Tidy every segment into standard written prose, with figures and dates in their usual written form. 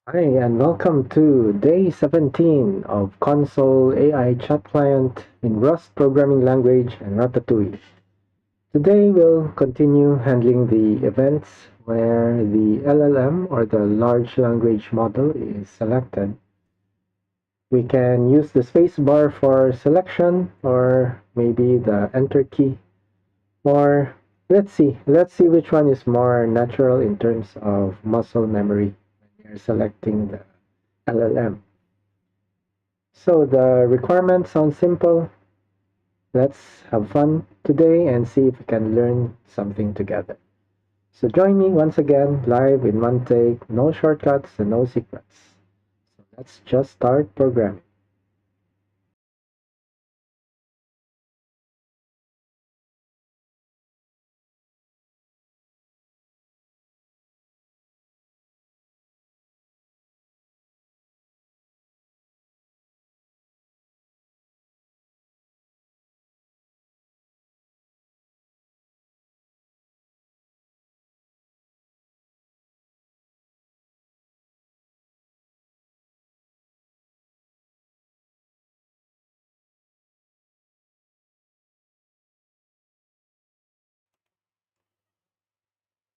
Hi, and welcome to day 17 of Console AI Chat Client in Rust Programming Language and Ratatui. Today we'll continue handling the events where the LLM or the large language model is selected. We can use the spacebar for selection or maybe the enter key, or let's see which one is more natural in terms of muscle memory when you're selecting the LLM. So the requirement sounds simple. Let's have fun today and see if we can learn something together. So join me once again live in one take, no shortcuts and no secrets. So let's just start programming.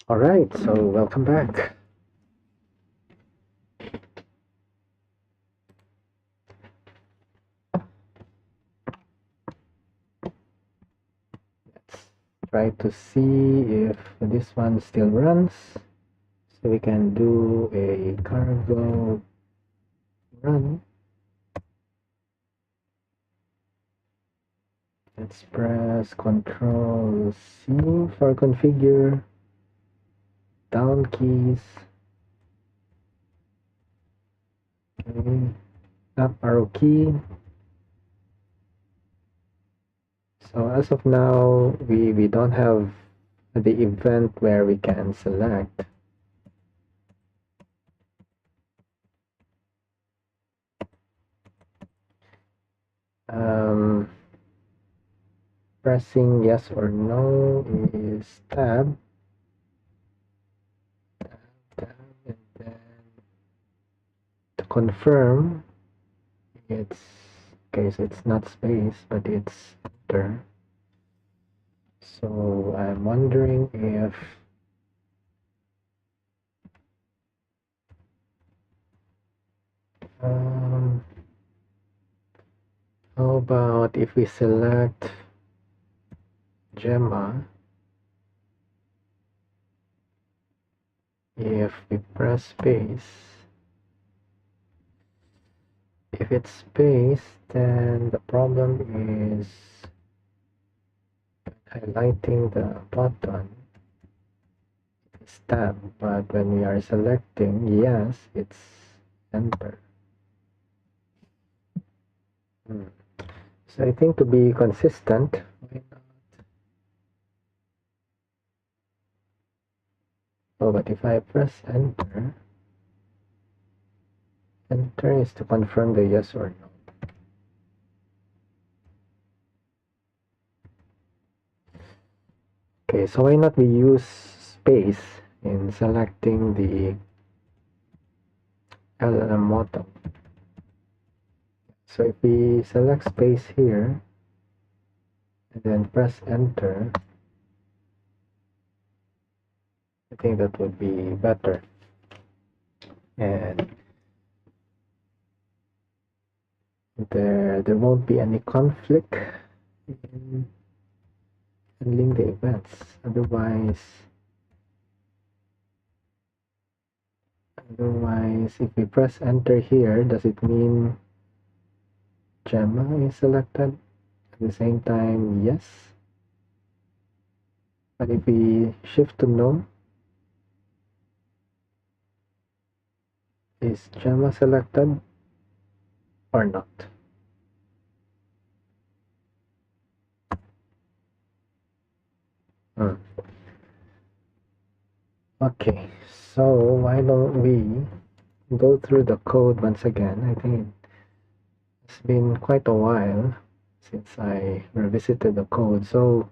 All right, so welcome back. Let's try to see if this one still runs. So we can do a cargo run. Let's press Ctrl C for configure, down keys, okay, up arrow key. So as of now, we don't have the event where we can select. Pressing yes or no is tab, and then to confirm, it's okay. So it's not space, but it's enter. So I'm wondering if how about if we select Gemma, if we press space, if it's space, then the problem is highlighting the button. It's tab, but when we are selecting yes, it's enter. So I think to be consistent, why not? Oh, but if I press enter, enter is to confirm the yes or no. Okay, so why not we use space in selecting the LLM model? So if we select space here and then press enter, I think that would be better. And there won't be any conflict in handling the events. Otherwise, if we press enter here, does it mean Gemma is selected? At the same time, yes. But if we shift to no, is Gemma selected or not? Okay, so why don't we go through the code once again? I think it's been quite a while since I revisited the code. So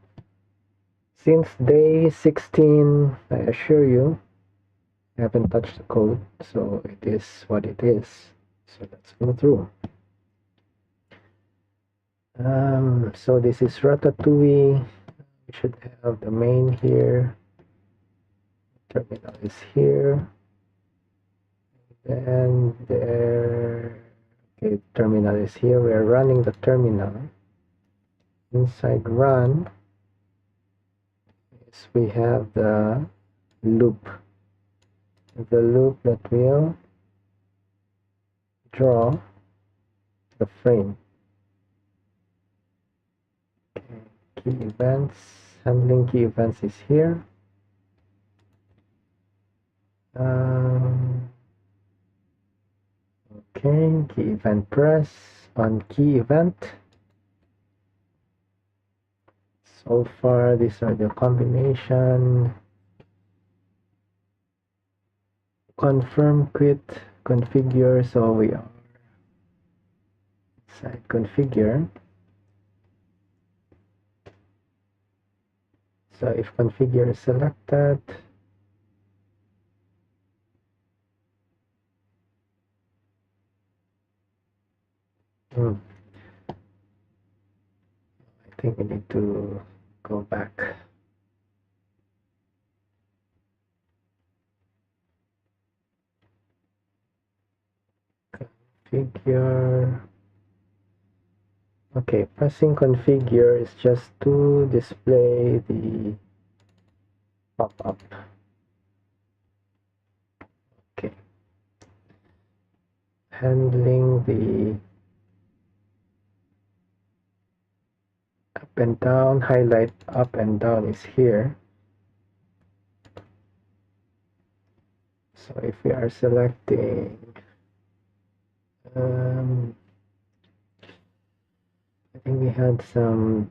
since day 16, I assure you, I haven't touched the code, so it is what it is. So let's go through. So this is Ratatui. We should have the main here. Terminal is here. And there. Okay, terminal is here. We are running the terminal. Inside run, yes, we have the loop. The loop that will draw the frame. Okay, key events. Handling key events is here. Okay, key event press on key event. So far, these are the combination. Confirm, quit, configure. So we are inside configure. So if configure is selected, I think we need to go back. Configure. Okay, pressing configure is just to display the pop-up. Okay. Handling the up and down, highlight up and down is here. So if we are selecting I think we had some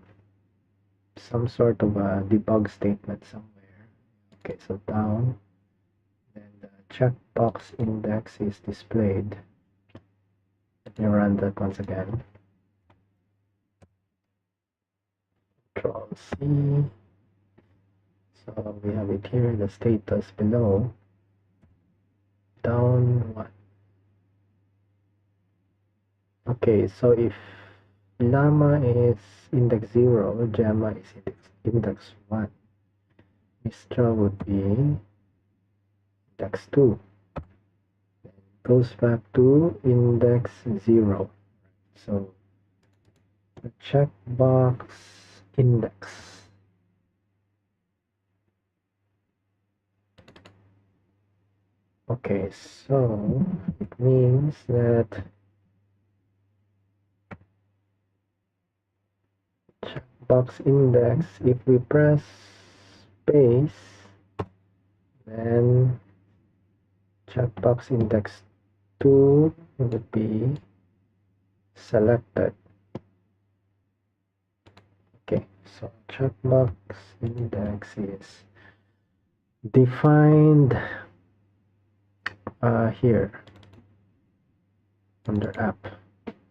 sort of a debug statement somewhere. Okay, so down, then the checkbox index is displayed. Let me run that once again. Control C. So we have it here, the status below. Down one. Okay, so if llama is index 0, Gemma is index 1. Mistra would be index 2. Then goes back to index 0. So the checkbox index. Okay, so it means that checkbox index, if we press space, then checkbox index 2 would be selected. Okay, so checkbox index is defined here under app,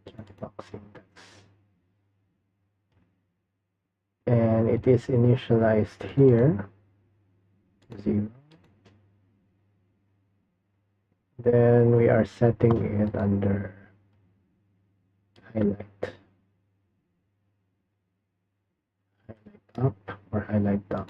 checkbox index, and it is initialized here 0. Then we are setting it under highlight up or highlight down.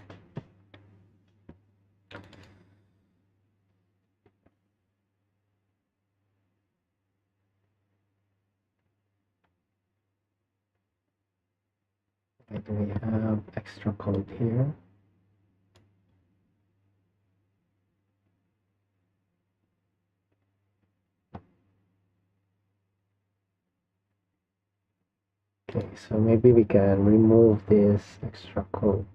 And we have extra code here. Okay, so maybe we can remove this extra code.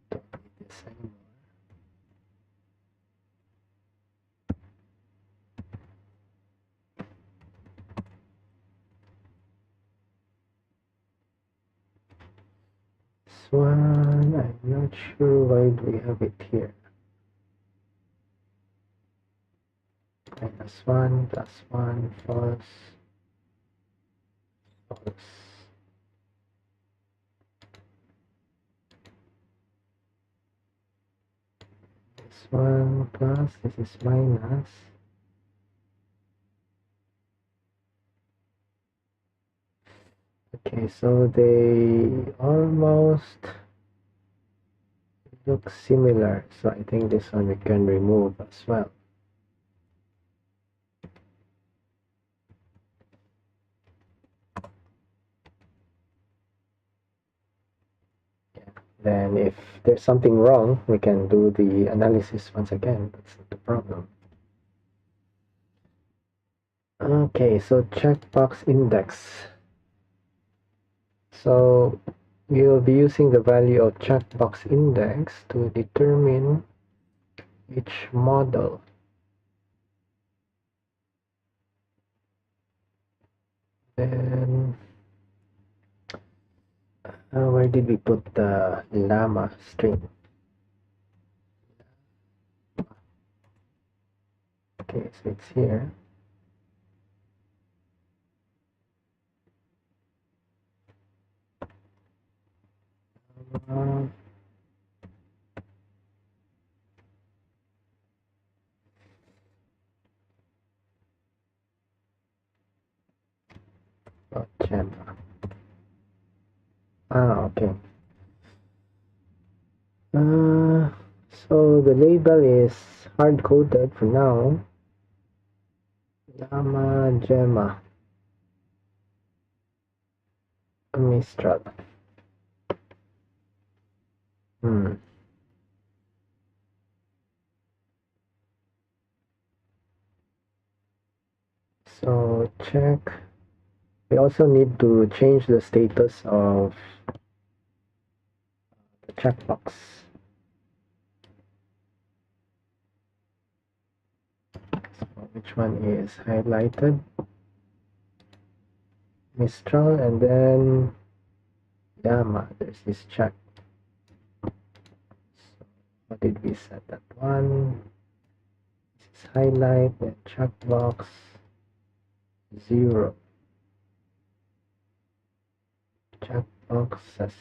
Don't need this anymore. This one, I'm not sure why do we have it here. -1, +1, false, false. This This one plus, this is minus. Okay, so they almost look similar, so I think this one we can remove as well. Then if there's something wrong, we can do the analysis once again. That's not the problem. Okay, so checkbox index. So we will be using the value of checkbox index to determine each model. Then where did we put the llama string? Okay, so it's here. Gemma. Okay. So the label is hard-coded for now. Llama Gemma Mistral. So check. We also need to change the status of the checkbox. So which one is highlighted? Mistral, and then Llama. There's this check. So what did we set that one? This is highlight, then checkbox 0. Checkboxes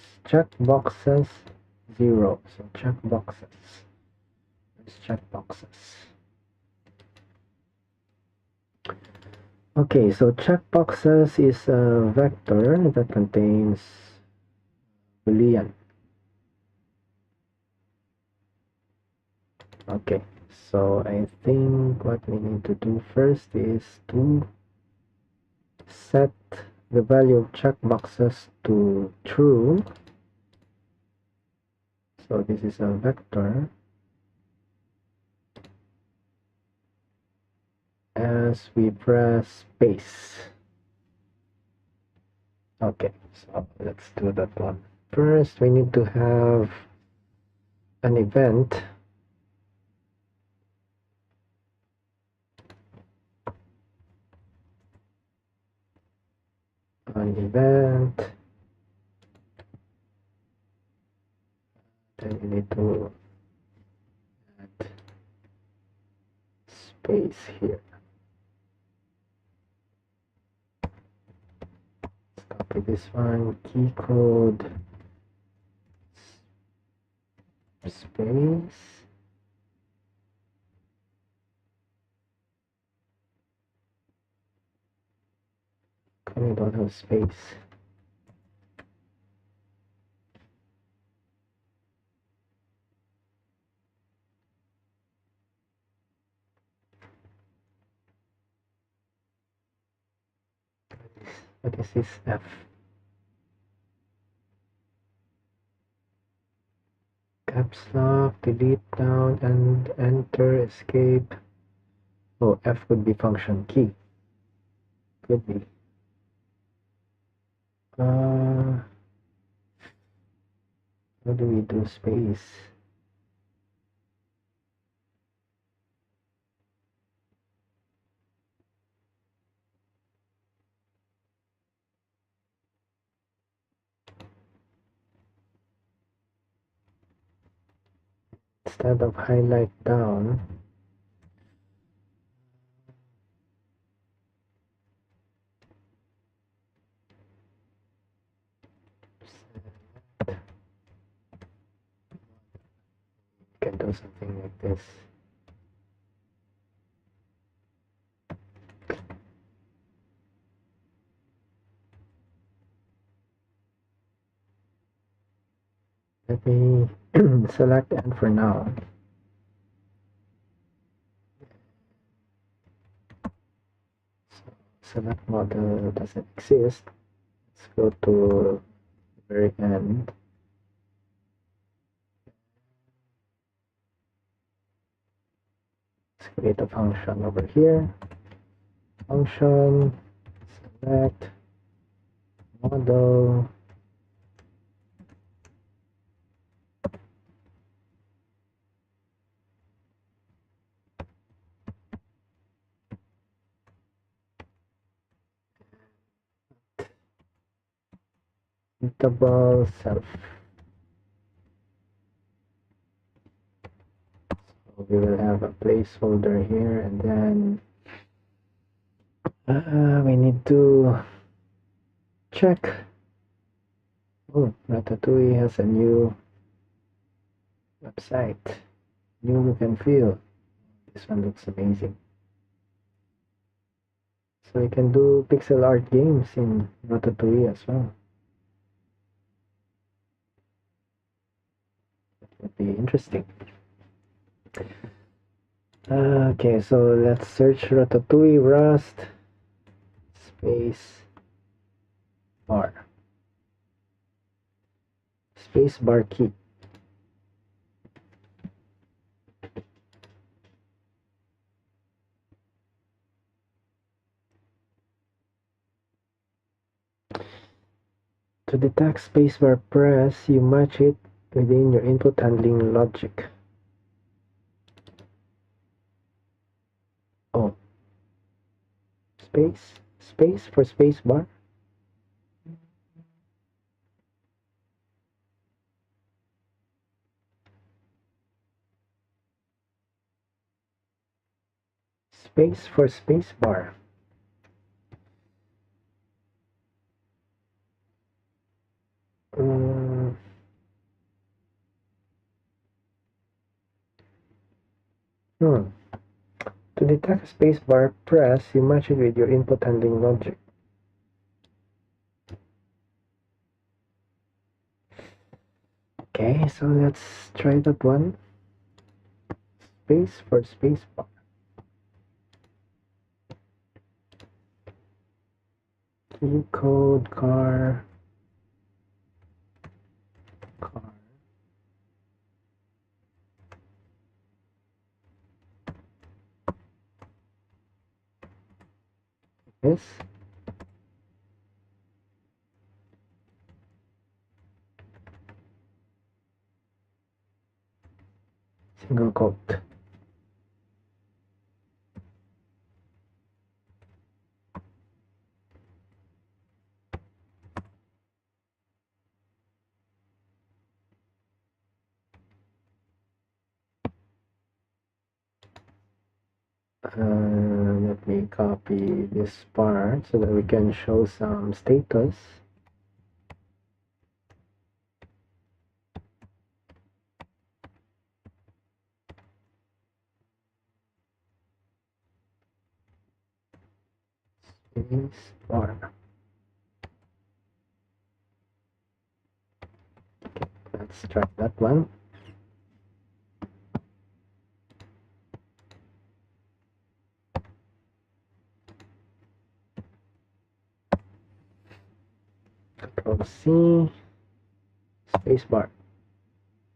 0. So checkboxes. There's checkboxes. Okay, so checkboxes is a vector that contains Boolean. Okay, so I think what we need to do first is to set the value of checkboxes to true. So this is a vector. As we press space. Okay, so let's do that one. First, we need to have an event. Then we need to add space here. Let's copy this one, key code space. We don't have space. What is this F? Caps lock, delete down, and enter, escape. Oh, F would be function key. Could be. How do we do space? Instead of highlight down, can can do something like this. Let me select N for now. So select model doesn't exist. Let's go to the very end. Let's create a function over here. Function, select model. Double self. So we will have a placeholder here, and then we need to check. Oh, Ratatouille has a new website. New look and feel. This one looks amazing. So we can do pixel art games in Ratatouille as well. That would be interesting. Okay, so let's search Ratatouille Rust space bar. Space bar key. To detect spacebar press, you match it within your input handling logic. Oh, space for spacebar. Space for spacebar. To detect a spacebar press, you match it with your input handling logic. Okay, so let's try that one. Space for spacebar. Key code car. Yes. Single quote. Let me copy this part so that we can show some status. Space bar. Okay, let's try that one. Control C. Space bar.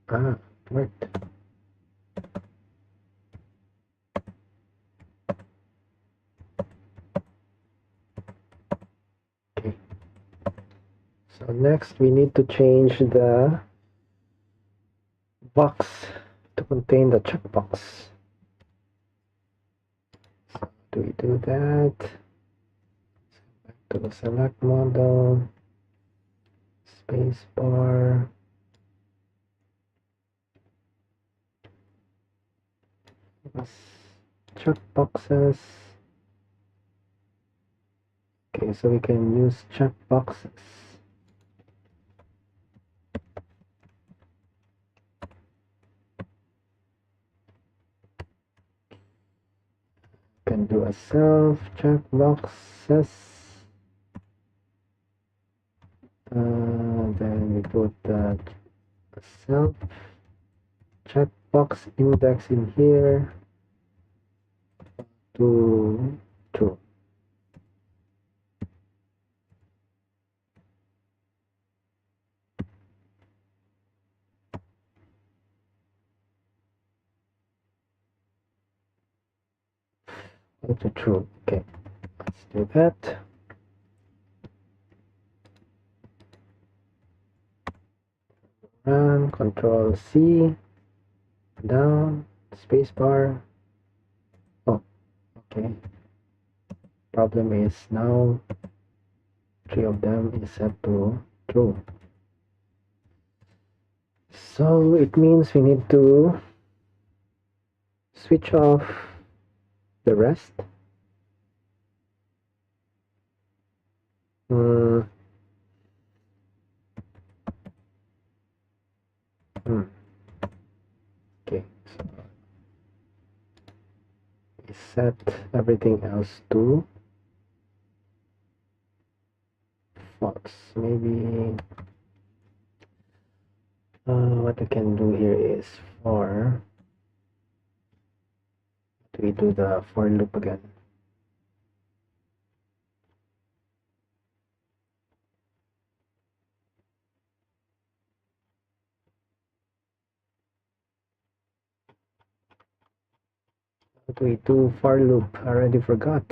Ah, it worked. Okay. So next we need to change the box to contain the checkbox. So do we do that? Back to the select model, space bar. Checkboxes. Okay, so we can use checkboxes. can do a self checkboxes. Then we put the self checkbox index in here to true. To true. Okay, let's do that. Run, Control C, down, spacebar. Oh, okay. Problem is now 3 of them is set to true. So it means we need to switch off the rest. Okay, so we set everything else to false. Maybe what we can do here is we do the for loop again. What we do for loop? I already forgot.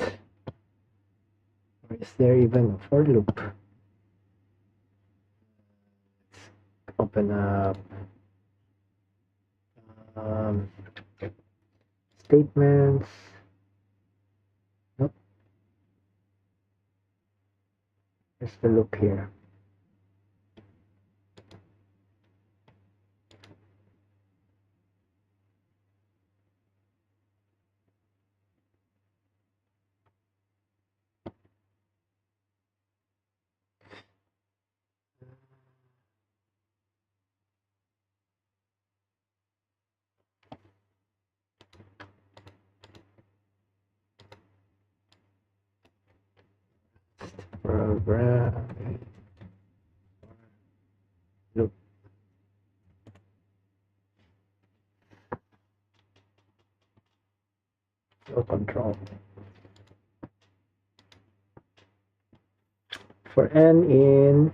Or is there even a for loop? Let's open up statements. Nope. There's the loop here. Program loop. No control. For n in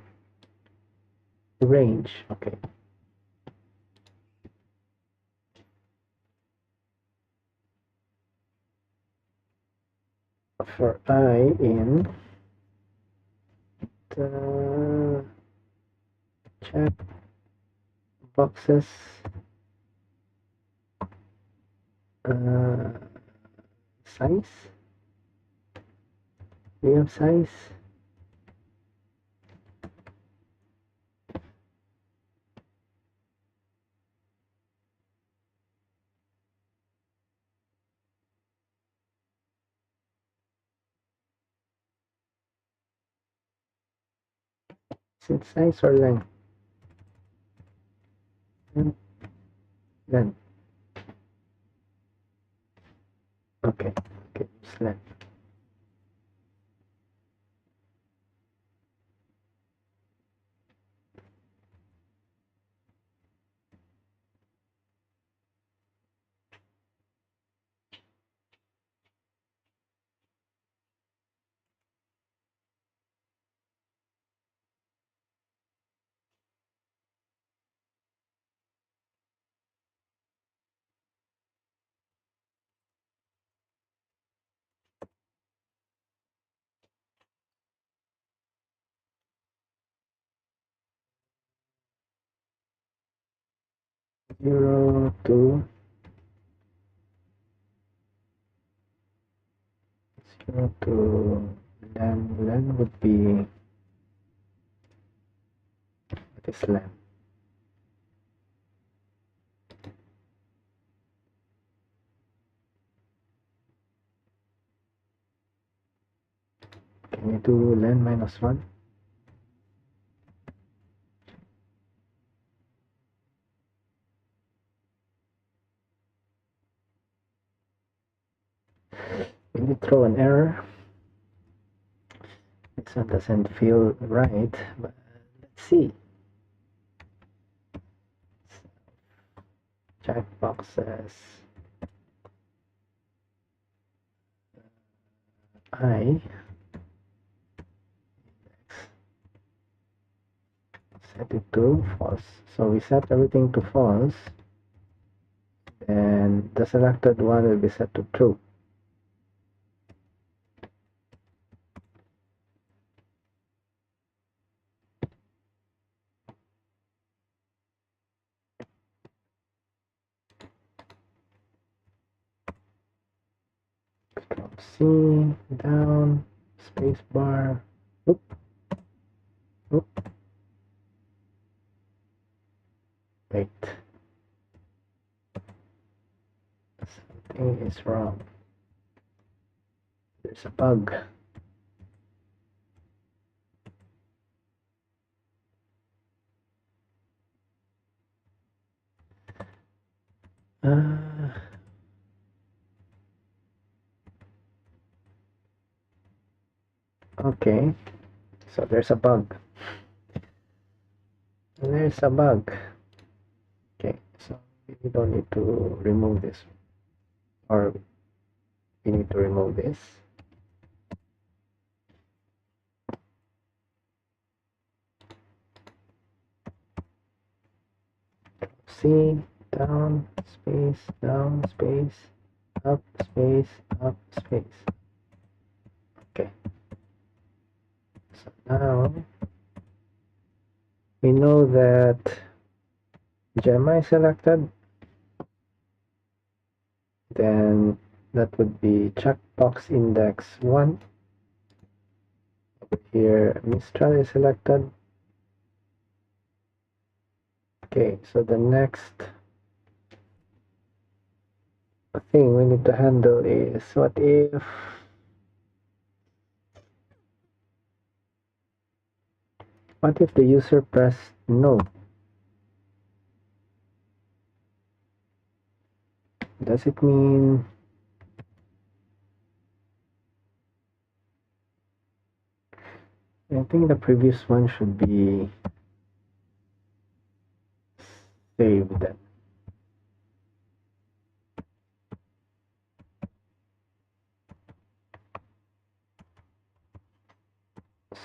range. Okay. For I in the check boxes size. We have size. Is it size or length? Length. Okay, it's length. Zero to len would be what is len? Can you do len minus 1? did throw an error. This one doesn't feel right, but let's see. Checkbox says I set it to false. So we set everything to false, and the selected one will be set to true. Control C, down, space bar, oop, oop, wait, something is wrong. There's a bug. Okay, so there's a bug. There's a bug. Okay, so we don't need to remove this, or we need to remove this. C, down, space, up, space, up, space. Okay. So now we know that Gemma is selected. Then that would be checkbox index 1. Over here, Mistral is selected. Okay, so the next thing we need to handle is what if the user pressed no? Does it mean I think the previous one should be saved.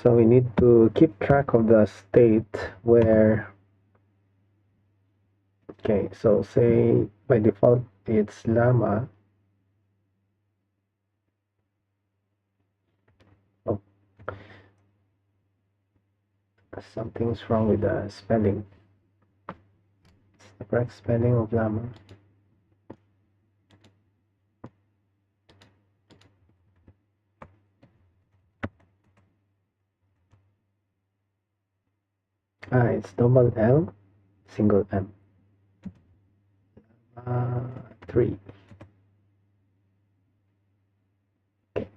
So we need to keep track of the state where, okay, so say by default it's llama. Oh, something's wrong with the spelling. It's the correct spelling of llama. It's double L, single M. 3. Okay.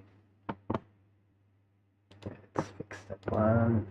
Let's fix that one.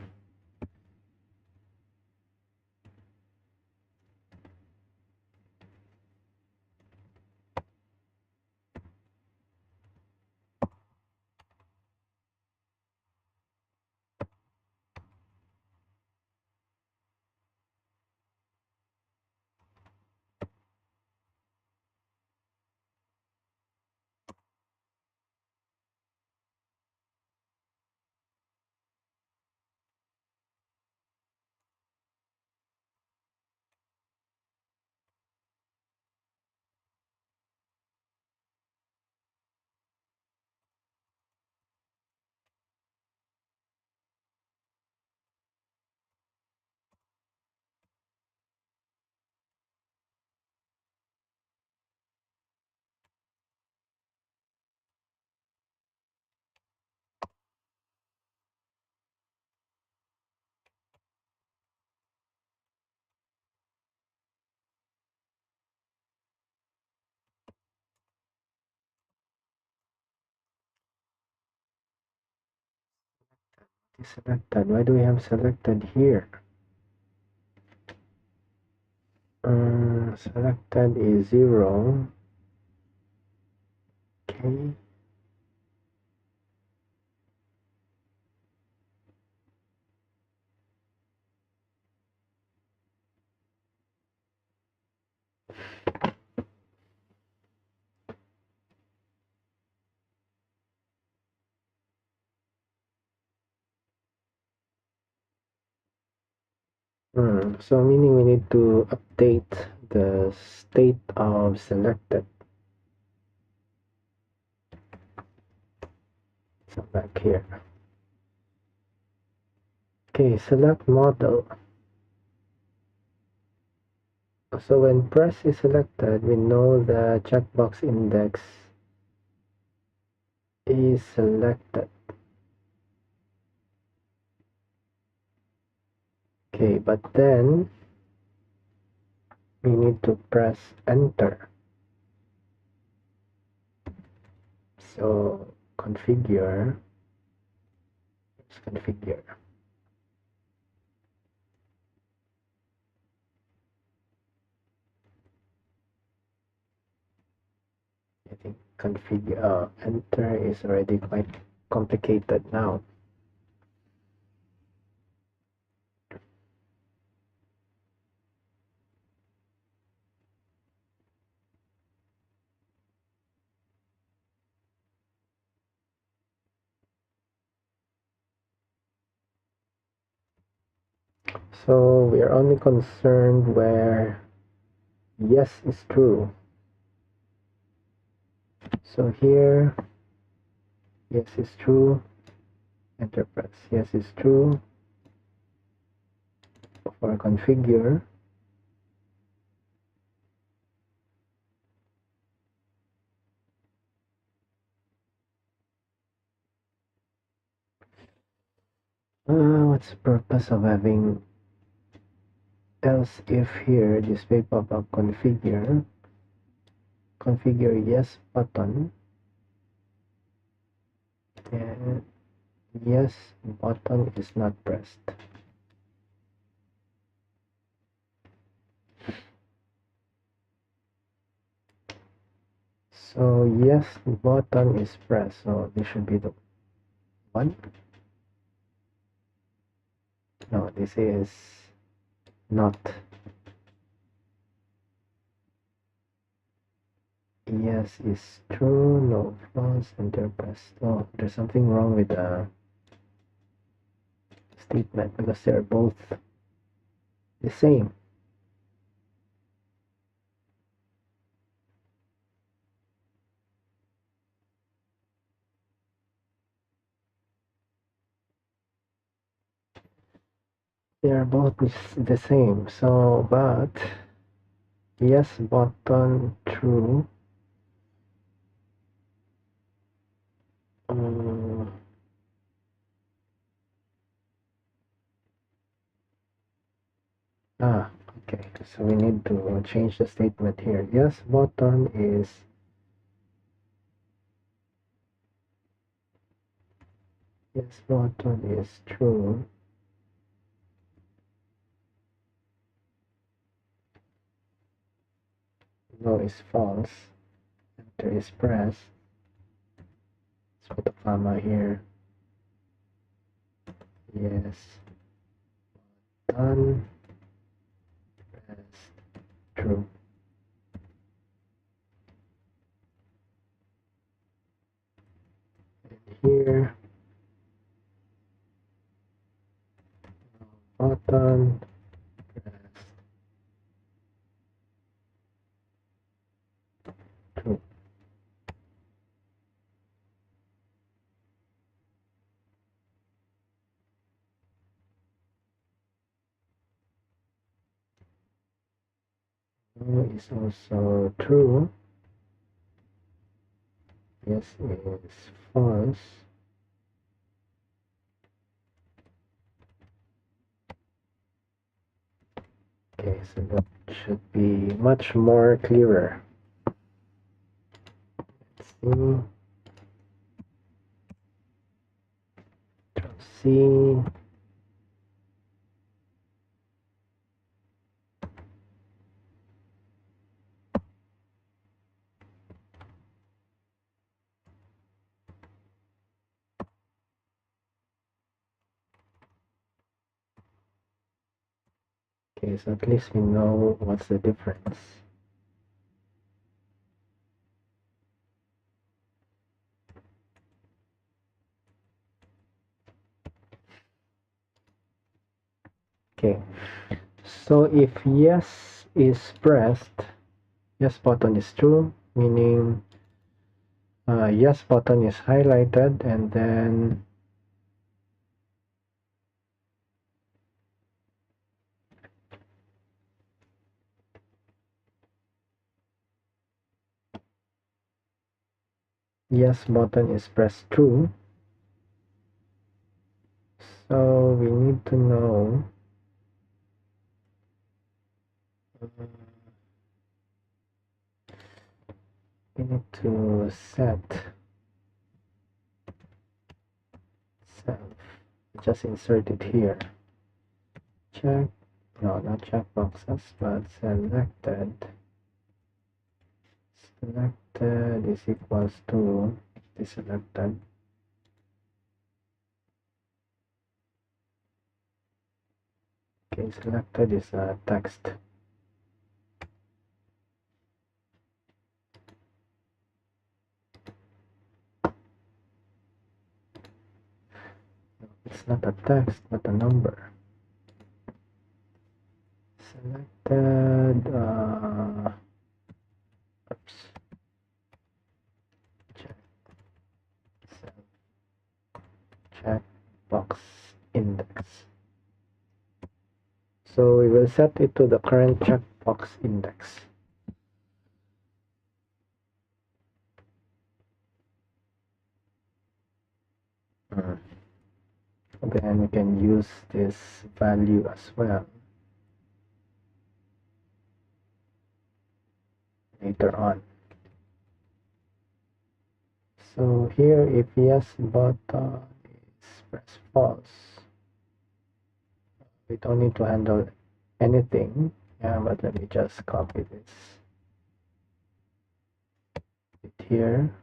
Selected. Why do we have selected here? Selected is 0. Okay. So meaning we need to update the state of selected. So back here. Okay, select model. So when press is selected, we know the checkbox index is selected. Okay, but then we need to press enter. So configure, let's configure. I think configure enter is already quite complicated now. So we are only concerned where yes is true. So here, yes is true, enter press. Yes is true. For configure, what's the purpose of having else if here? Display pop-up configure yes button, and yes button is not pressed. So yes button is pressed, so this should be the one. No, this is not. Yes is true, no false, enter pressed. Oh, there's something wrong with the statement because they're both the same. They are both the same. So, but yes button true. Um, okay. So we need to change the statement here. Yes button is true. No is false. Enter is pressed. Let's put a comma here. Yes button pressed true. Here button pressed true. No is also true. Yes is false. Okay, so that should be much more clearer. Let's see. Control C. Okay, so at least we know what's the difference. Okay, So if yes is pressed, yes button is true, meaning yes button is highlighted, and then yes button is pressed true. So we need to know we need to set self. Just insert it here. Check, no, not checkboxes, but selected. Selected is equals to deselected. Okay, selected is text. It's not a text, but a number. Selected, oops, check box index. So we will set it to the current checkbox index. Then we can use this value as well later on. So here, if yes button is press false, we don't need to handle anything. Yeah, but let me just copy this here.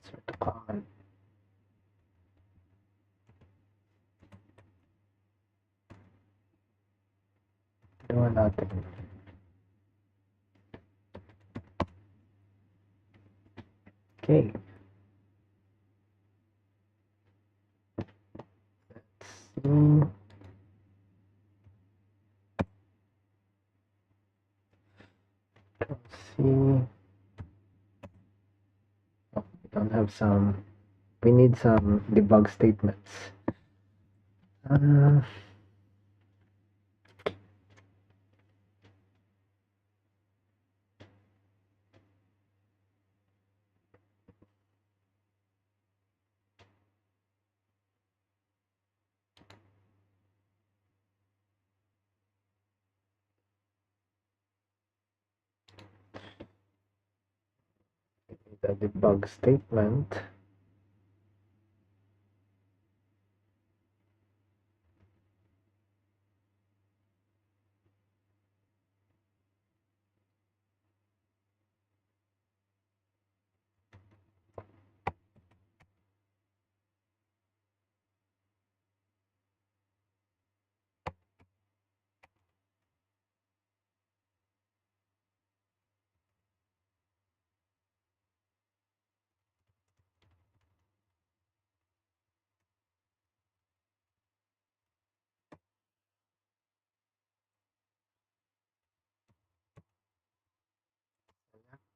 Insert the comment. Do nothing. Okay. Let's see. Let's see. Oh, we don't have some. We need some debug statements. The debug statement.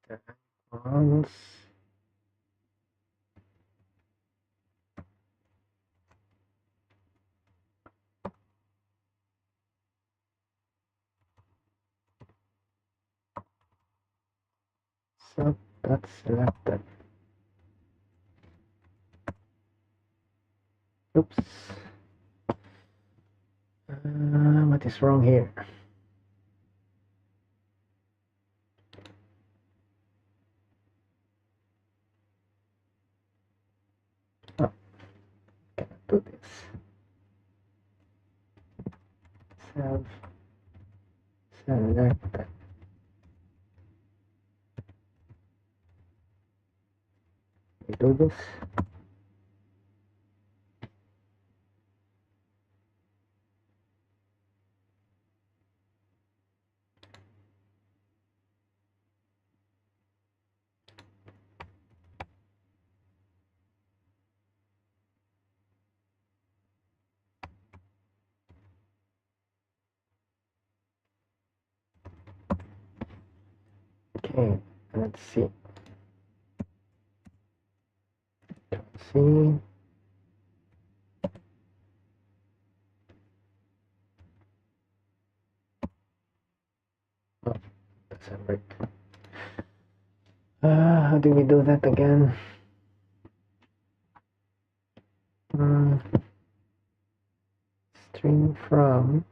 The icons. So that's selected. Oops. What is wrong here? Oh, cannot do this. Self selected. We do this. Okay, let's see. Let's see. Oh, that's not right. How do we do that again? String from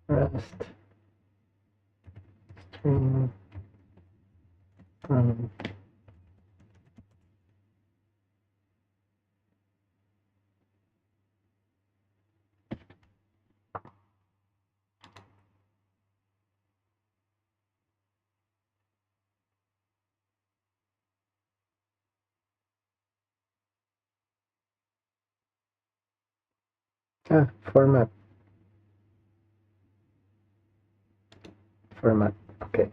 rest string from format. Okay.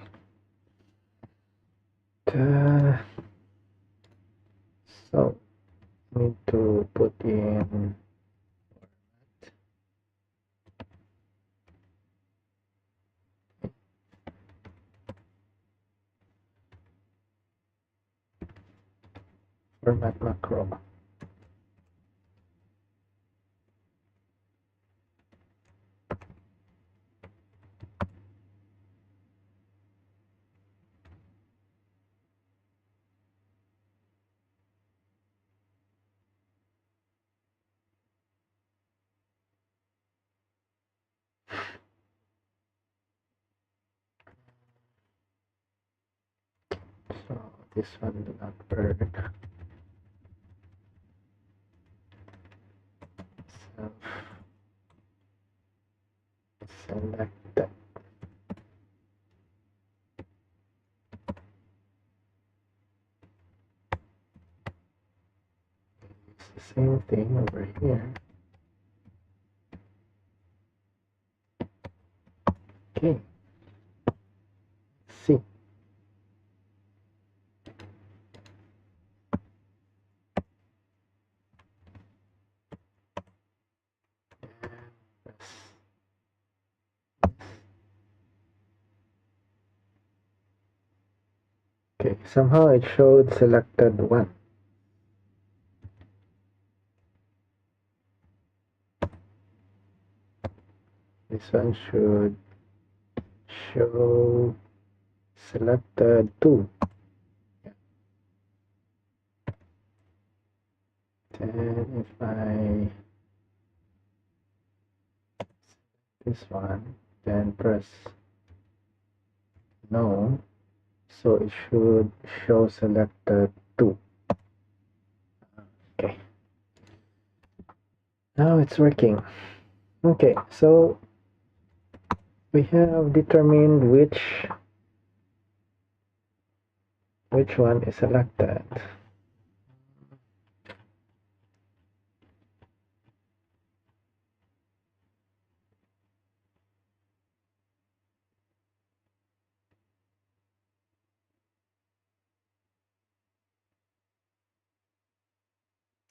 So need to put in format macro. So this one do not burn. So select that. It's the same thing over here. Okay. See. Okay, somehow it showed selected one. This one should show selected two. Then if I this one, then press no, so it should show selected two. Okay, now it's working. Okay, so we have determined which one is selected.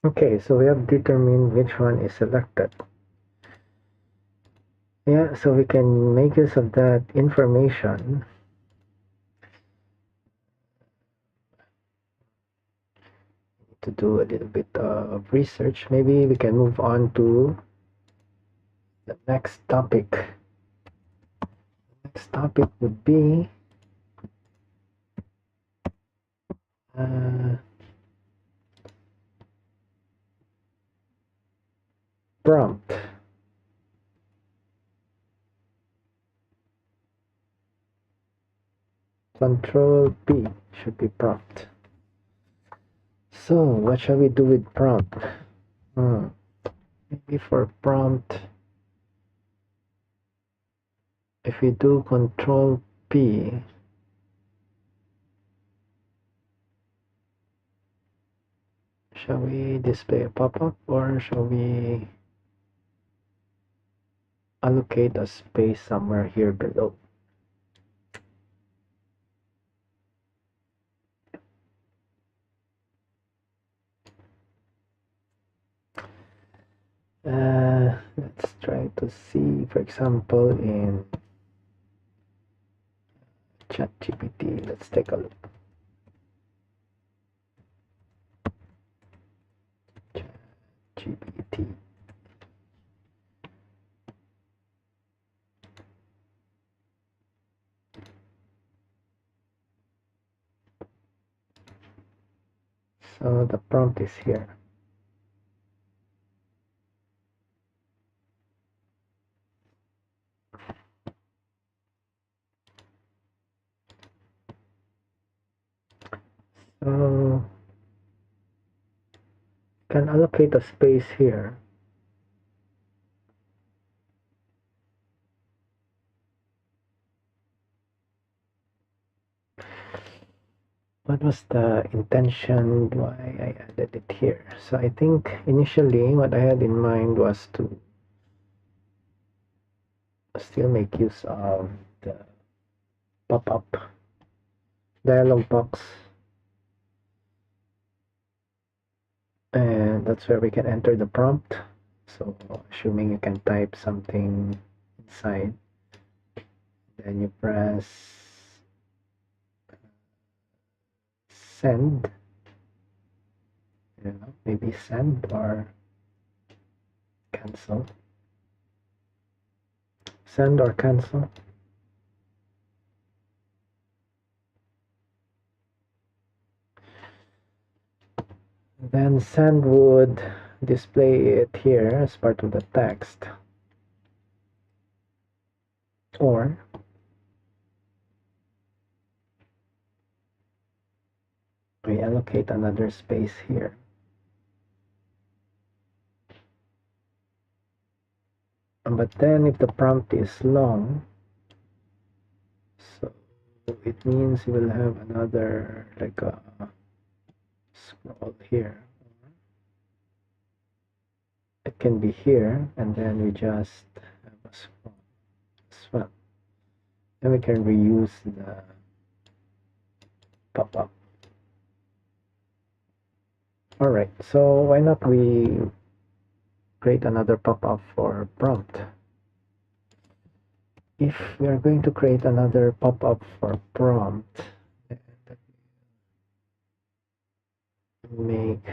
Okay, so we have determined which one is selected. Yeah, so we can make use of that information to do a little bit of research. Maybe we can move on to the next topic. Next topic would be prompt. Control P should be prompt. So what shall we do with prompt? Maybe for prompt, if we do Control P, shall we display a pop-up or shall we allocate a space somewhere here below? to see, for example, in ChatGPT. Let's take a look. ChatGPT. So the prompt is here. So can allocate a space here. What was the intention why I added it here? So I think initially what I had in mind was to still make use of the pop-up dialog box, and that's where we can enter the prompt. So assuming you can type something inside, then you press send, maybe send or cancel. Send or cancel. Then send would display it here as part of the text, or we allocate another space here. But then if the prompt is long, so it means you will have another, like a scroll here. It can be here, and then we just have a scroll as well. Then we can reuse the pop-up. Alright, so why not we create another pop-up for prompt? If we are going to create another pop-up for prompt, make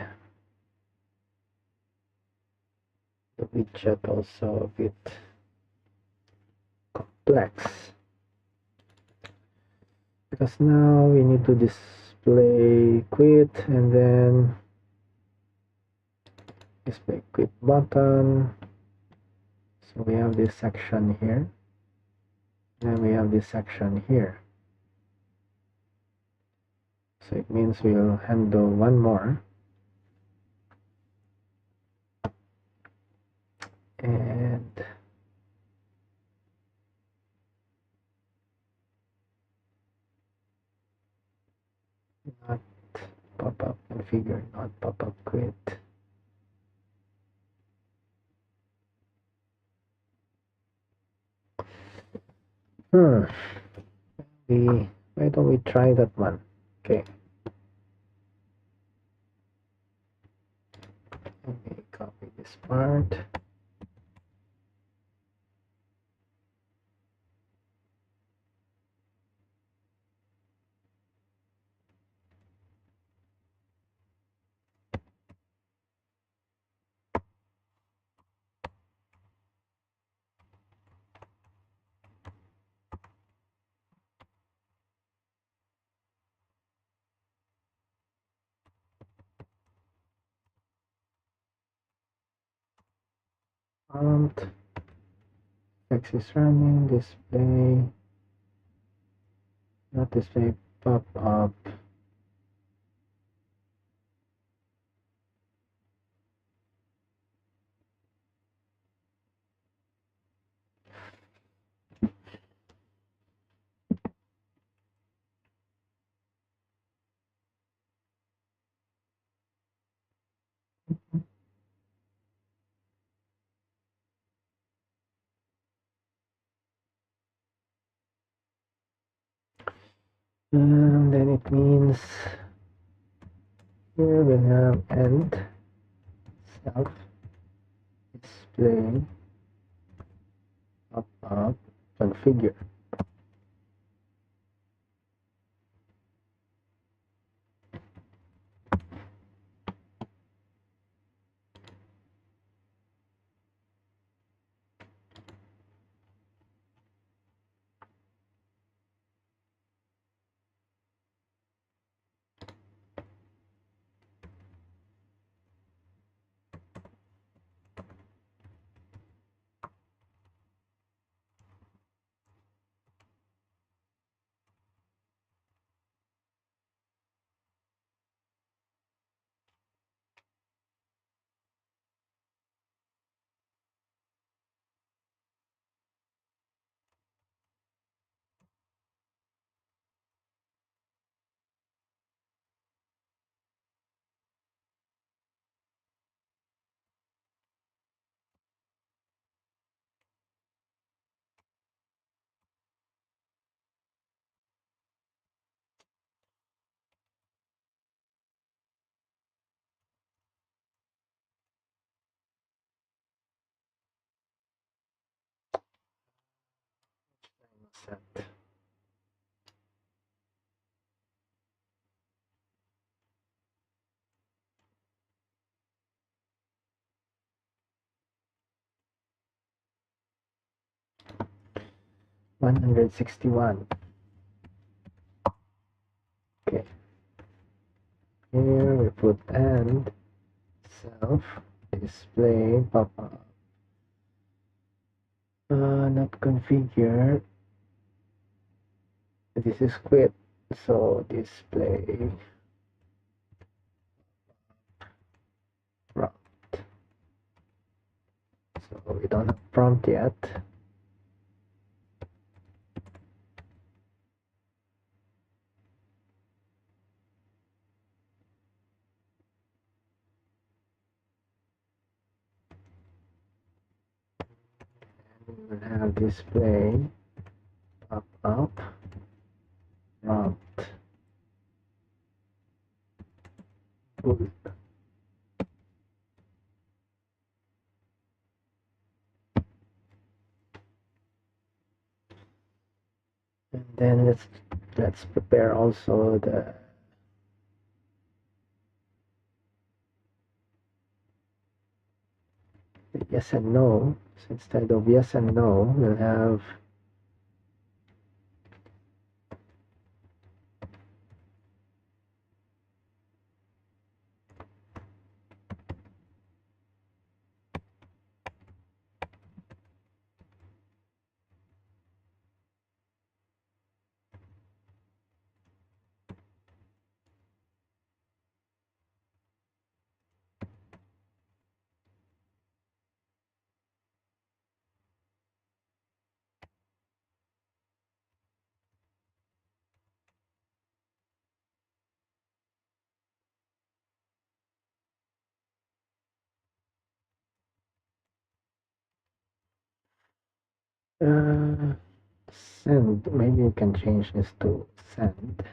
the widget also a bit complex, because now we need to display quit and then display quit button. So we have this section here, then we have this section here. So it means we'll handle one more, and not pop-up configure, not pop-up quit. Why don't we try that one? Okay. Let me copy this part. Prompt, text is running, display, not display, pop-up. And then it means here we have end self display up, configure. Set. $161. Okay. Here we put and self display pop-up. Not configured. This is quit. So display prompt. So we don't have prompt yet. We will have display pop up prompt bool. And then let's prepare also the yes and no. So instead of yes and no, we'll have send. Maybe you can change this to send.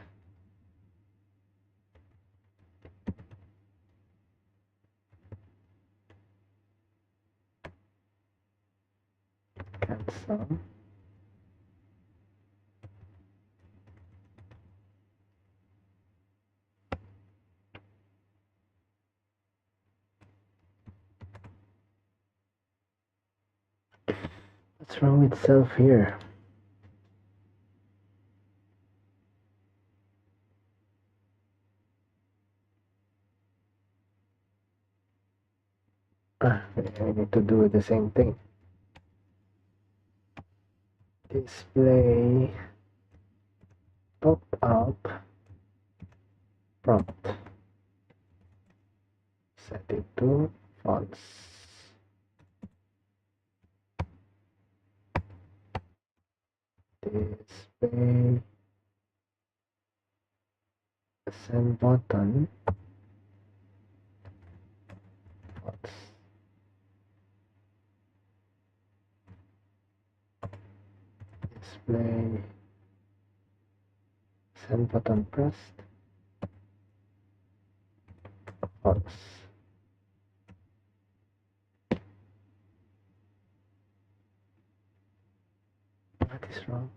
Cancel. What's wrong with self here? I need to do the same thing. Display pop up prompt. Set it to fonts. Display send button fonts. Display send button pressed fonts. is wrong.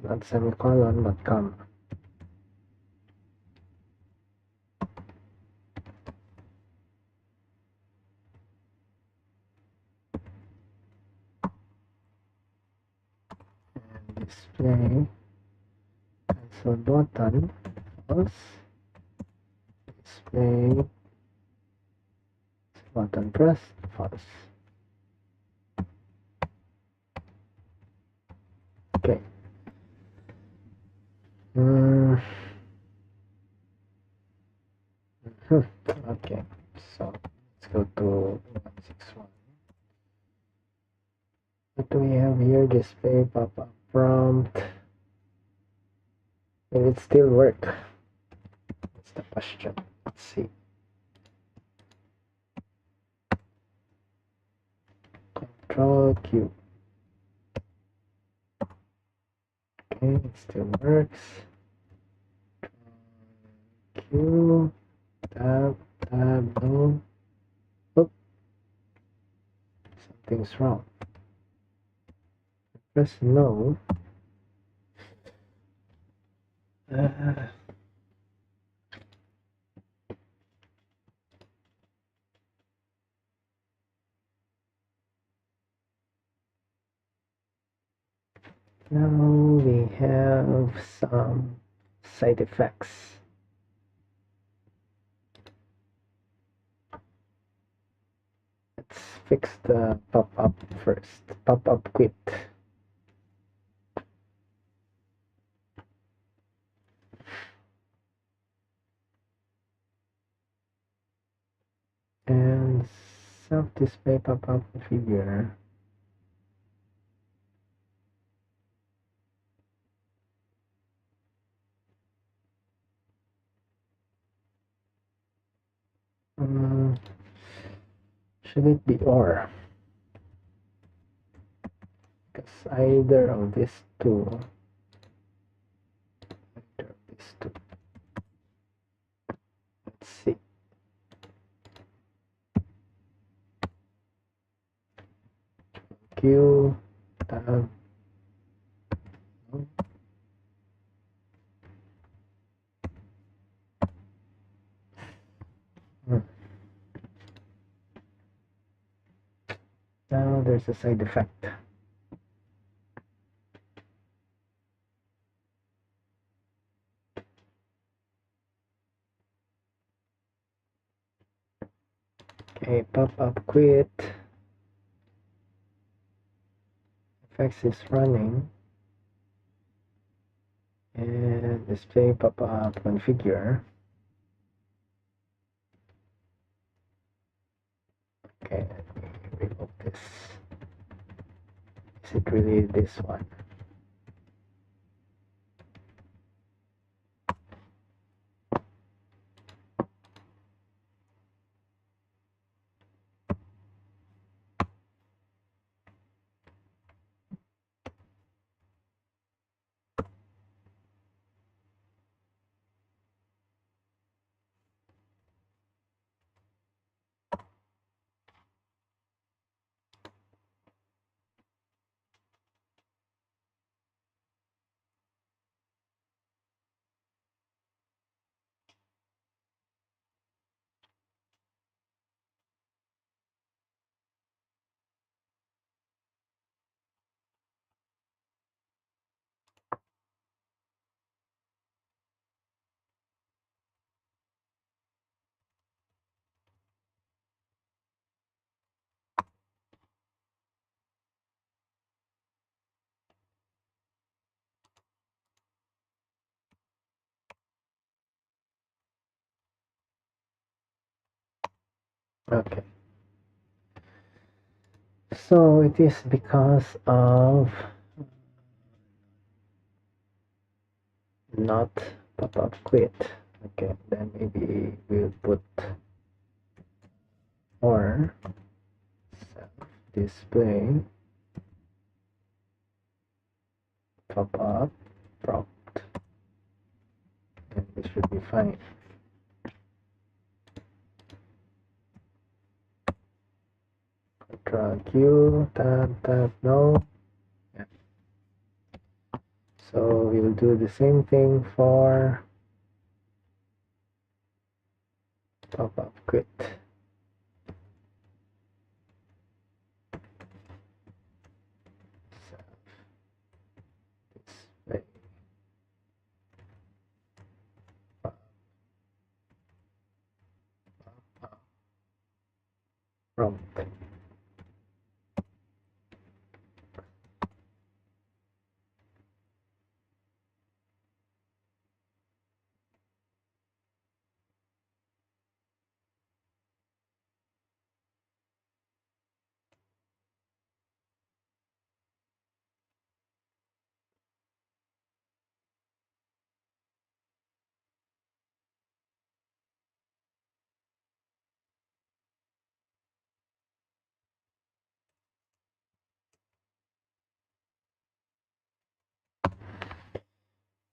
Not semicolon, but comma. And display cancel button false. Display button pressed false. Okay. Okay, so let's go to 161. What do we have here? Display pop-up prompt. Will it still work? That's the question. Let's see. Control Q. Okay, it still works. Q. Tab. No. Oh, something's wrong. Press no. Now we have some side effects. Let's fix the pop-up first. Pop-up quit. And self-display pop-up configure. Should it be or? Because either of these two. Let's see. Q tab. Now there's a side effect. Okay, pop-up quit. Effects is running. And display pop-up configure. Okay, let me remove this. Is it really this one? Okay. So it is because of not pop-up quit. Okay, then maybe we'll put or self-display pop-up prompt, and this should be fine. Control Q, tab, no. Yeah. So we'll do the same thing for pop-up quit. Display prompt.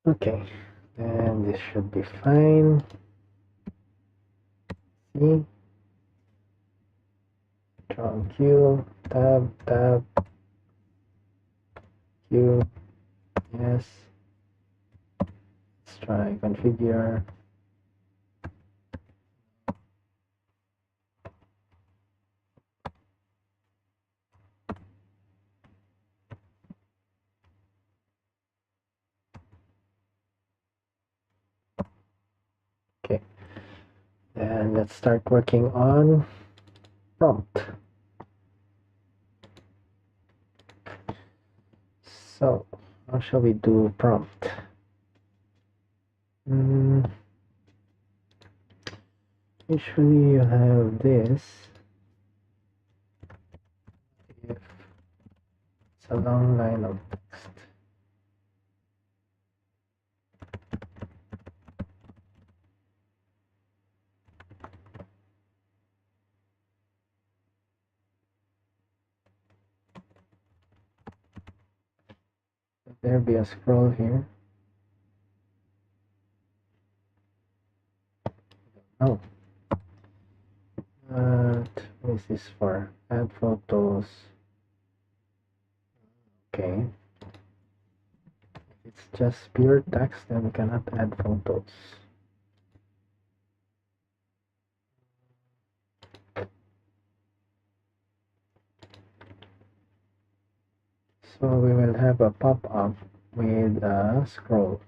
Okay, and this should be fine. See? Control Q, tab, Q, yes. Let's try configure. Okay, and let's start working on prompt. So, how shall we do prompt? Usually you have this. If it's a long line of text. There be a scroll here. Oh. What is this for? Add photos. Okay. If it's just pure text, then we cannot add photos. So we will have a pop-up with a scroll.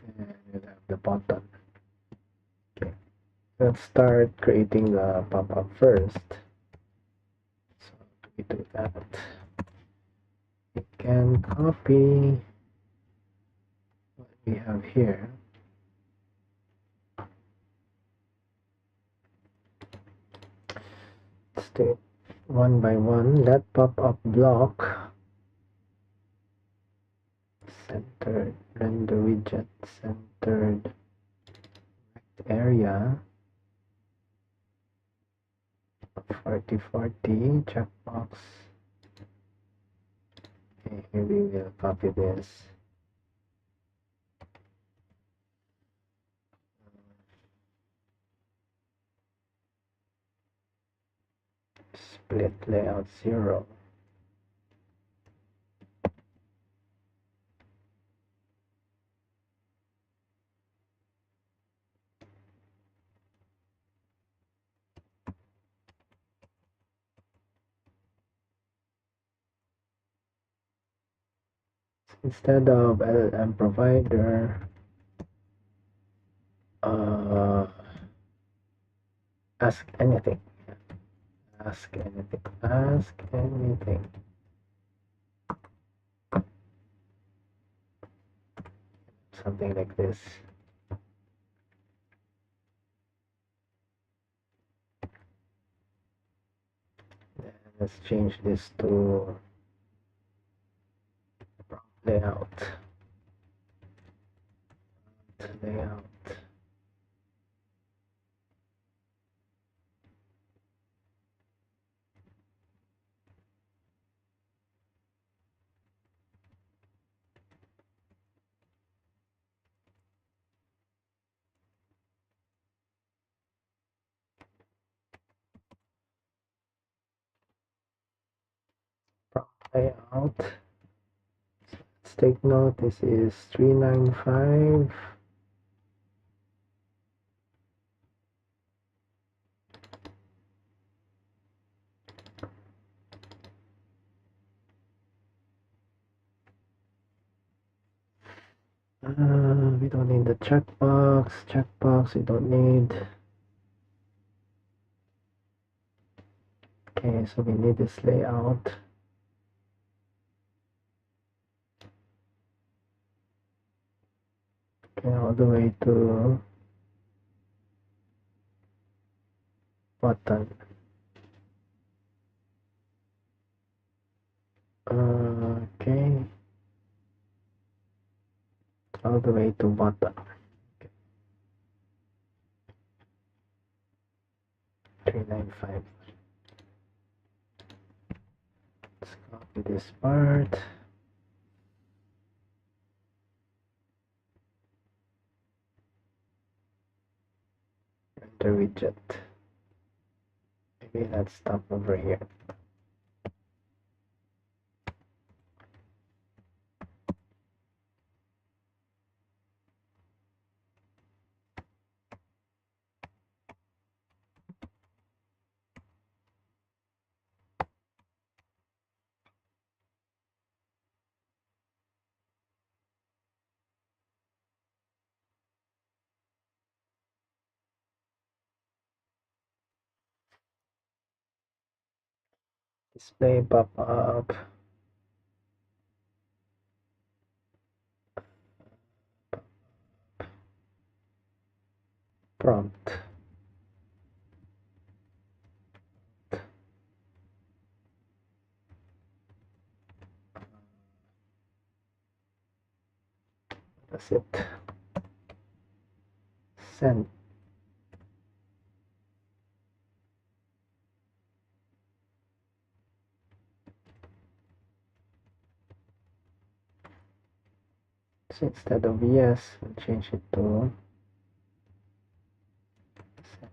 And we'll have the button. Okay. Let's start creating the pop-up first. So we do that. We can copy what we have here. Let's do it one by one. Let pop-up block centered, render widget centered area 4040 checkbox. Okay, maybe we'll copy this. Split layout 0. Instead of LLM provider, ask anything. Ask anything. Ask anything. Something like this. Then let's change this to prompt layout. Layout. layout. Let's take note, this is 395. We don't need the checkbox we don't need. Okay, so we need this layout. Okay, all the way to button. Okay, all the way to bottom. Okay. 395. Let's copy this part. The widget. Maybe let's stop over here. Display pop-up. Prompt. That's it. Send. So instead of yes, we'll change it to send.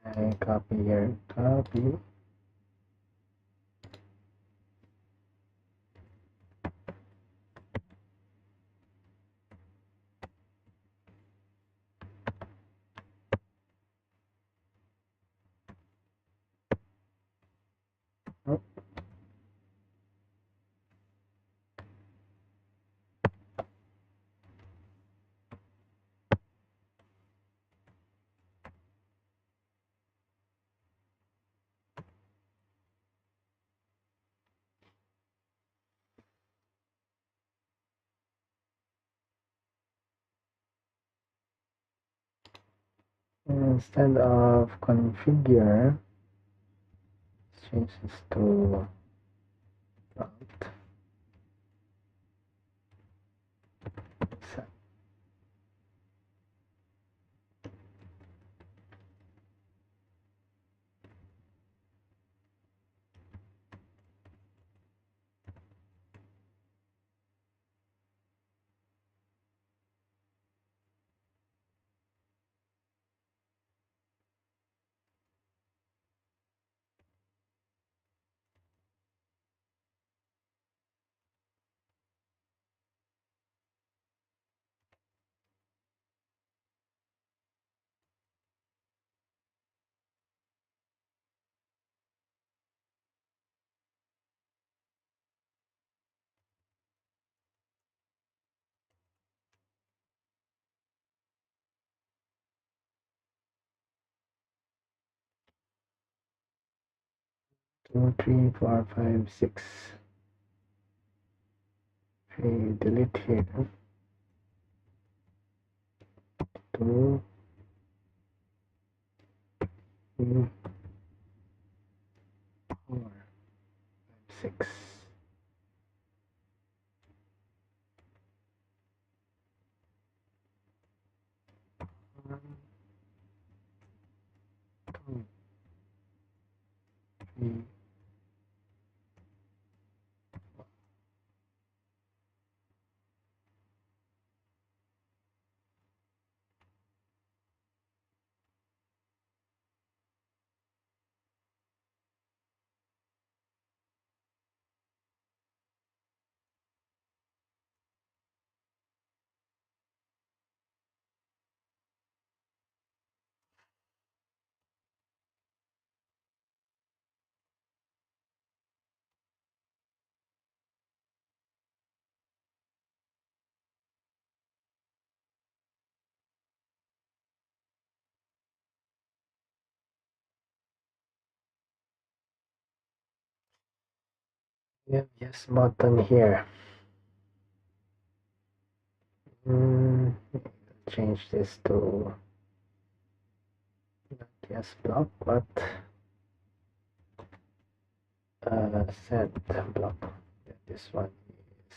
I copy here, copy. Oh, instead of configure, let's change this to prompt. Set. 2, 3, 4, 5, 6. Okay, delete here. 2, 3, 4, 5, 6. One, 2, 3. Yep, yes button here. Change this to not yes block, but send block. Yeah, this one is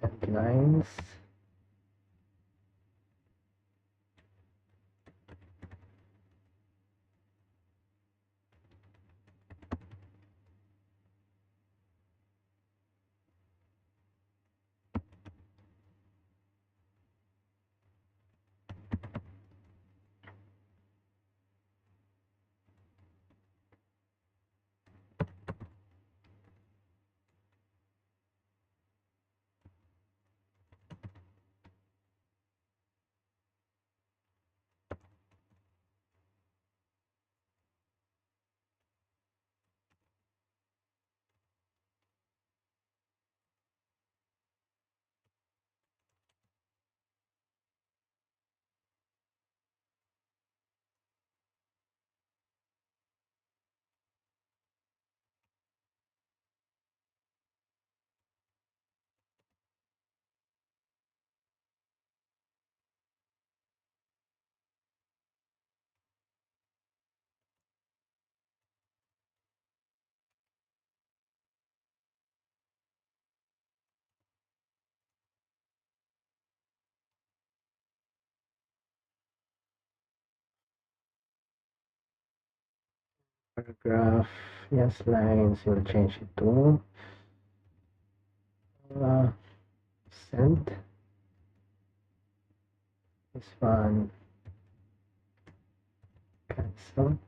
send lines. Paragraph, yes, lines, we'll change it to send. This one, cancel.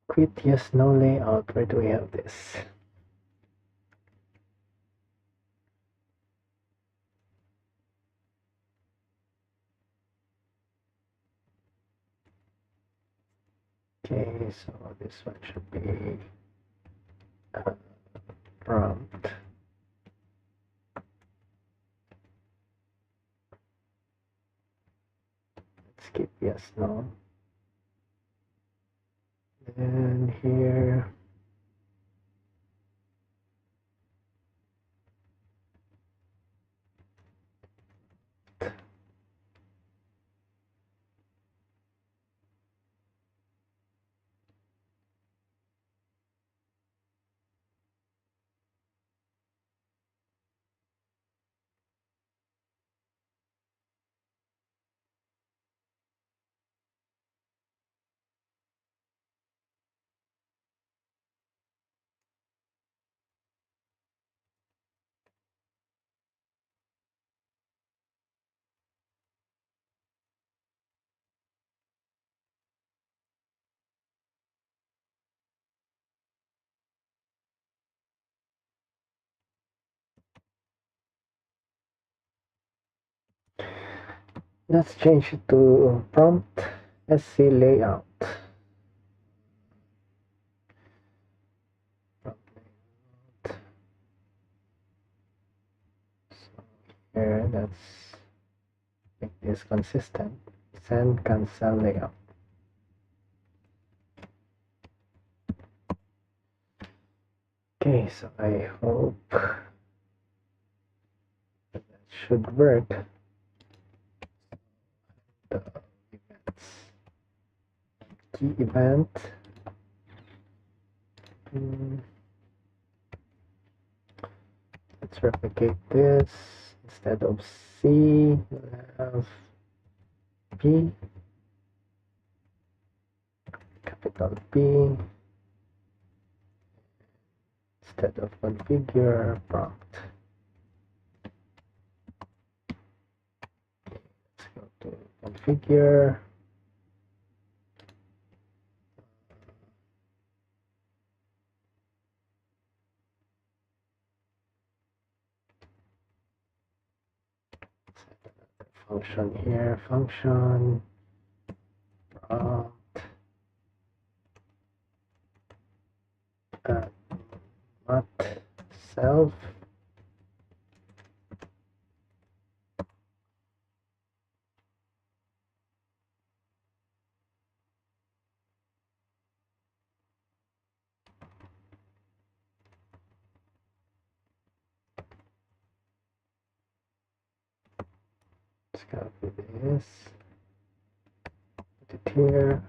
Quit, yes, no layout. Where do we have this? Okay, so this one should be prompt. Let's keep yes, no. And here, let's change it to prompt SC layout. here. Let's make this consistent. Send cancel layout. Okay, so I hope that should work. The events, key event. Let's replicate this. Instead of C, we'll have P, capital P. Instead of configure, prompt. Let's go to configure. Function here, function, prompt, not self. Let's copy this, put it here.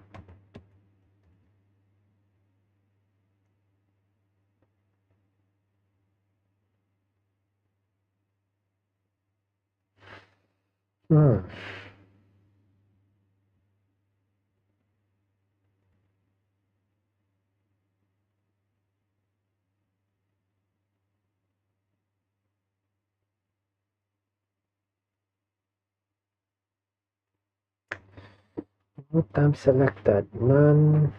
What time selected? None.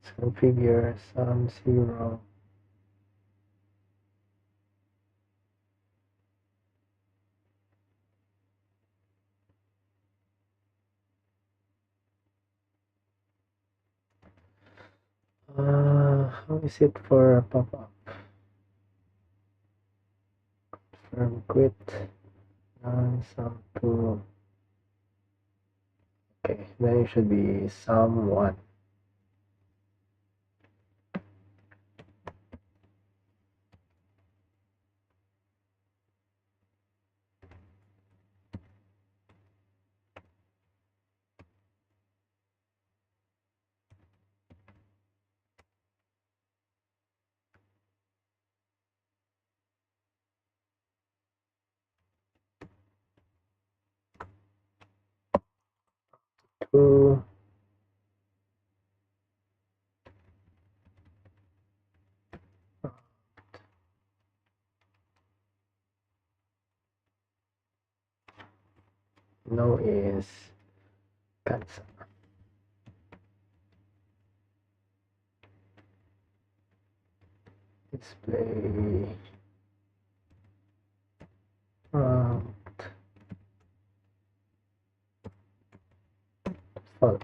Let's configure some 0. How is it for pop-up? Confirm quit. None, some 2. Okay, then it should be some 1. Two. No is cancel. Display prompt false.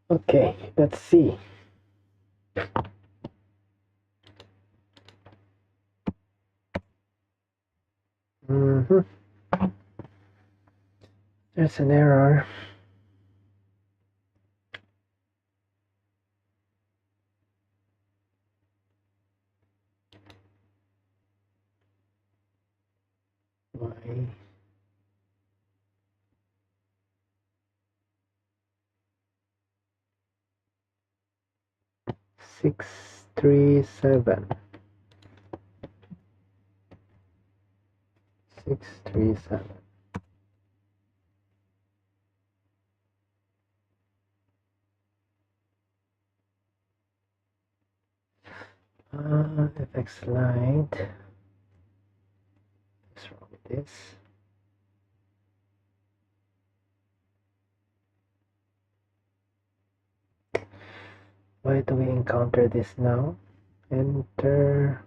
Okay, let's see. There's an error. Why? Six, 3, 7. 6, 3, 7. FX slide. What's wrong with this? Why do we encounter this now? Enter.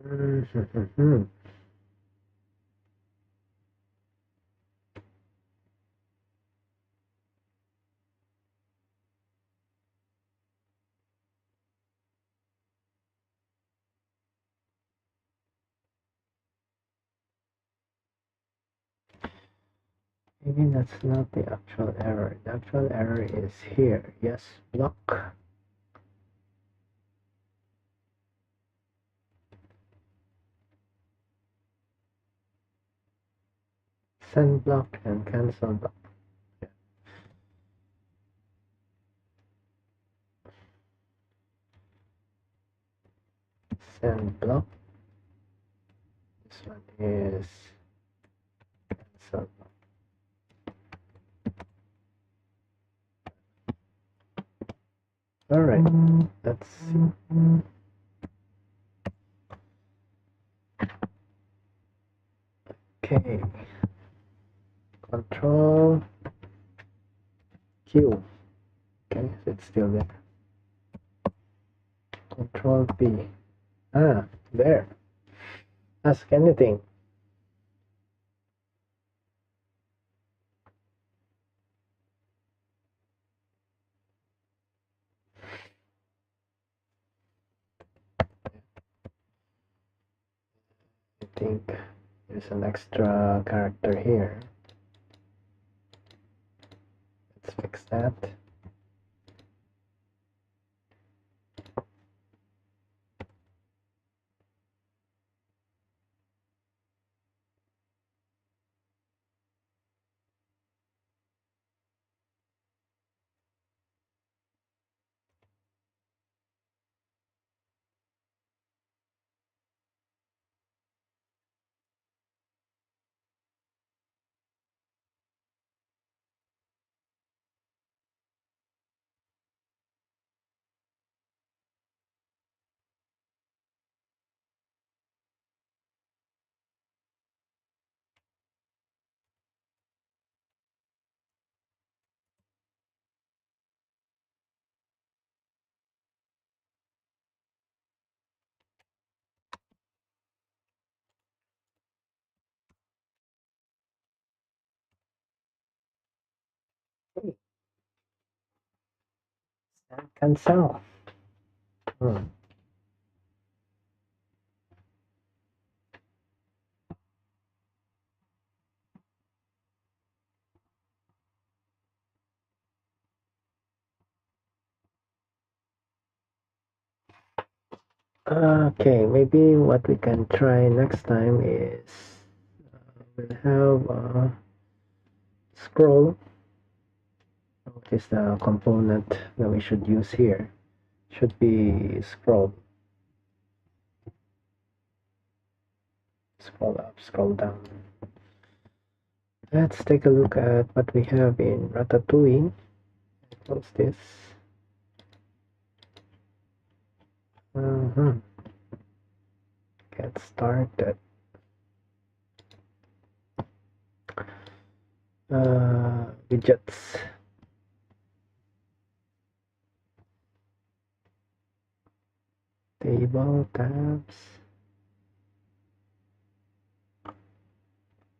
Maybe that's not the actual error. The actual error is here. Yes, block. Send block and cancel block. Yeah. Send block. This one is cancel block. All right, let's see. Okay, Control Q. Okay, so it's still there. Control P. Ah, there. Ask anything. I think there's an extra character here. Let's fix that. Cancel. Okay, maybe what we can try next time is we'll have scroll, which is the component that we should use here. Should be scroll. Scroll up, scroll down. Let's take a look at what we have in Ratatouille. What's this? Get started. Widgets. Table, tabs,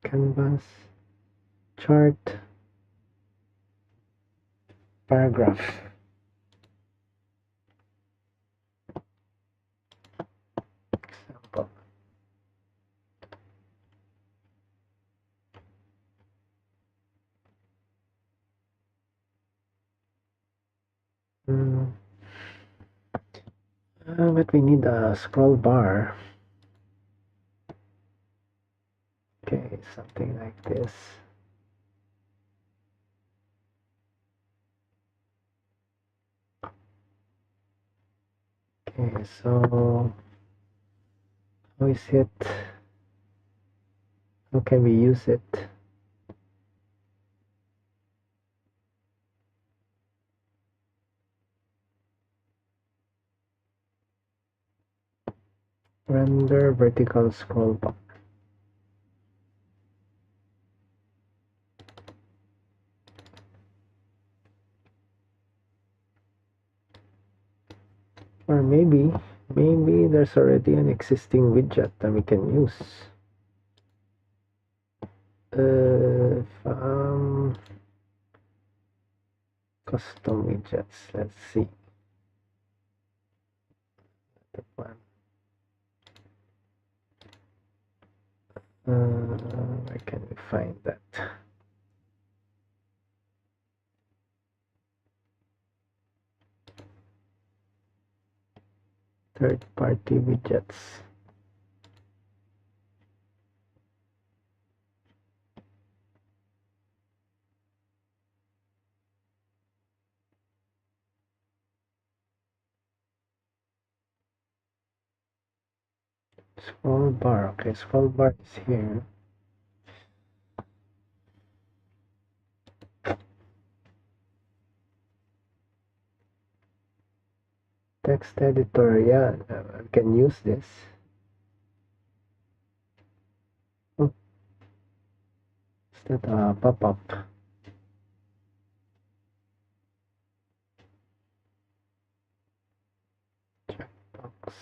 canvas, chart, paragraph. Example. But we need a scroll bar. Okay, something like this. Okay, so how is it? How can we use it? Render vertical scroll bar. Or maybe Maybe there's already an existing widget that we can use. Custom widgets. Let's see. The one. Where can we find that? Third-party widgets. Scroll bar. Okay, scroll bar is here. Text editor. Yeah, I can use this. Oh, is that a pop-up? Checkbox.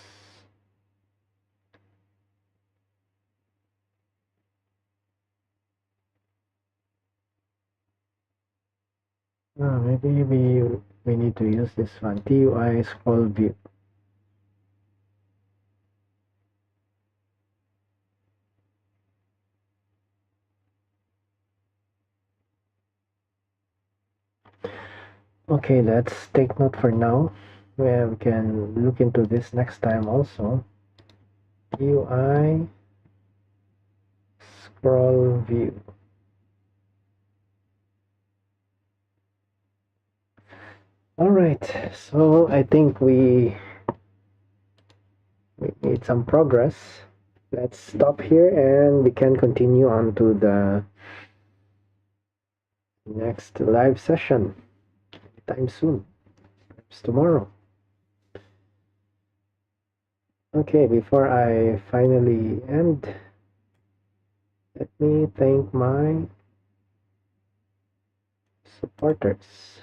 Maybe we need to use this one. TUI scroll view. Okay, let's take note for now. Where we can look into this next time also. TUI scroll view. All right, so I think we made some progress. Let's stop here and we can continue on to the next live session anytime soon, perhaps tomorrow. Okay, before I finally end, let me thank my supporters.